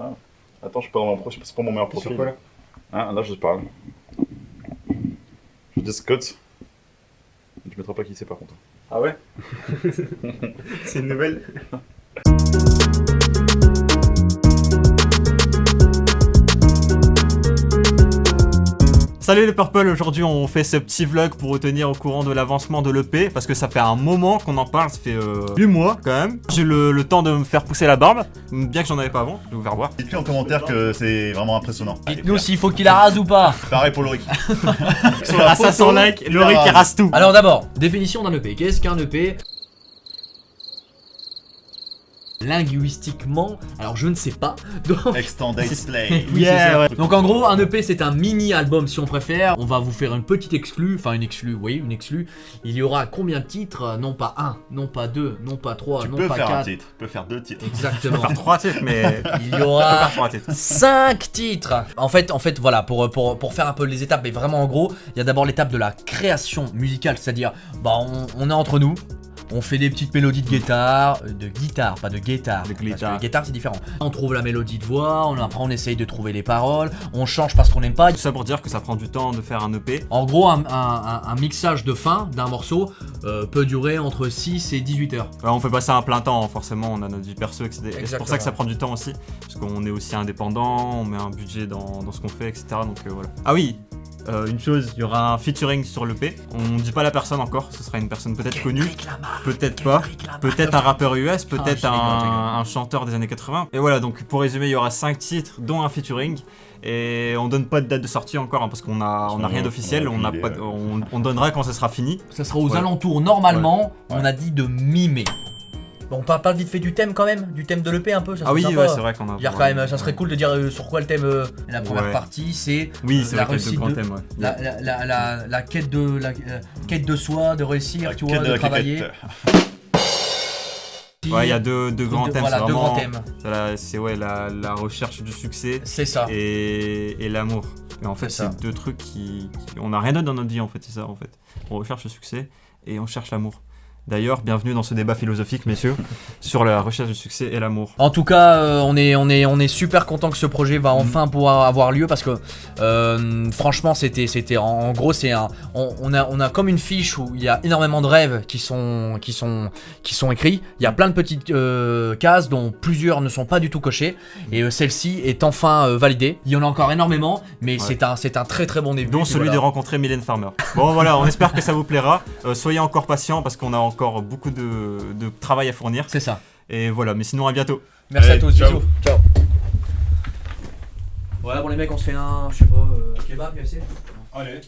Ah. Attends, je suis pas dans mon profil, c'est pas mon meilleur profil. Sur quoi là? Ah, là je parle. Je dis Scott. Tu mettras pas qui c'est par contre. Ah ouais? C'est une nouvelle? Salut les Purple, aujourd'hui on fait ce petit vlog pour vous tenir au courant de l'avancement de l'EP parce que ça fait un moment qu'on en parle, ça fait 8 mois quand même. J'ai eu le temps de me faire pousser la barbe, bien que j'en avais pas avant, je vais vous faire voir. Dites-lui en commentaire que c'est vraiment impressionnant. Dites-nous s'il faut qu'il la rase ou pas. Pareil pour Lorik. À 500 likes, Laurie qui rase tout. Alors d'abord, définition d'un EP. Qu'est-ce qu'un EP? Linguistiquement, alors je ne sais pas. Donc, Extended Play. oui, Yeah, c'est ça. ouais. Donc en gros, un EP c'est un mini-album si on préfère. On va vous faire une petite exclue, enfin une exclue, oui, une exclue. Il y aura combien de titres? Non pas un, non pas deux, non pas trois, Tu non peux pas faire un quatre. titre, tu peux faire 2 titres. Je peux Exactement. faire 3 titres, mais Il y je peux aura faire 3 titres. 5 titres. En fait, voilà, pour faire un peu les étapes, mais vraiment en gros, il y a d'abord l'étape de la création musicale, c'est-à-dire, bah, on est entre nous. On fait des petites mélodies de guitare, pas de guitare. De Parce guitare. que guitare c'est différent. On trouve la mélodie de voix, après on essaye de trouver les paroles, on change parce qu'on n'aime pas. Tout ça pour dire que ça prend du temps de faire un EP. En gros, un mixage de fin d'un morceau peut durer entre 6 et 18 heures. On fait pas ça à plein temps, forcément, on a notre vie perso, etc. Et c'est pour Exactement. ça que ça prend du temps aussi, parce qu'on est aussi indépendant, on met un budget dans ce qu'on fait, etc. Donc voilà. Ah oui, une chose, il y aura un featuring sur l'EP. On dit pas la personne encore, ce sera une personne peut-être connue, peut-être pas, peut-être un rappeur US, peut-être je rigole. un chanteur des années 80. Et voilà, donc pour résumer, il y aura 5 titres, dont un featuring. Et on donne pas de date de sortie encore, hein, parce qu'on a rien d'officiel, on donnera quand ce sera fini. Ça sera aux Ouais. alentours, normalement, Ouais. on a dit de mi-mai. Bon, on parle pas vite fait du thème quand même, du thème de l'EP un peu, ça Ah oui, serait ouais, sympa. c'est vrai qu'on a. Dire quand même, ça serait cool de dire sur quoi le thème. La première Ouais. partie, c'est Oui, c'est la vrai qu'il y a deux réussite grands de- thèmes, ouais. la quête quête de soi, de réussir, tu vois, Quête de la travailler. cliquette. Ouais, il y a deux grands thèmes, Voilà, c'est deux grands vraiment. thèmes. C'est la recherche du succès C'est ça. et l'amour. Et en fait, C'est ça. c'est deux trucs on n'a rien d'autre dans notre vie en fait, c'est ça en fait. On recherche le succès et on cherche l'amour. D'ailleurs, bienvenue dans ce débat philosophique, messieurs, sur la recherche du succès et l'amour. En tout cas, on est super content que ce projet va enfin pouvoir avoir lieu parce que franchement, c'était en gros, on a comme une fiche où il y a énormément de rêves qui sont écrits. Il y a plein de petites cases dont plusieurs ne sont pas du tout cochées et celle-ci est enfin validée. Il y en a encore énormément, mais Ouais. c'est un très très bon début. Dont Et celui voilà. de rencontrer Mylène Farmer. Bon voilà, on espère que ça vous plaira. Soyez encore patients parce qu'on a encore beaucoup de travail à fournir. C'est ça. Et voilà, mais sinon à bientôt. Merci Allez, à tous, ciao. bisous. Ciao. Ouais, bon les mecs, on se fait un, je sais pas, kebab, KFC. Allez.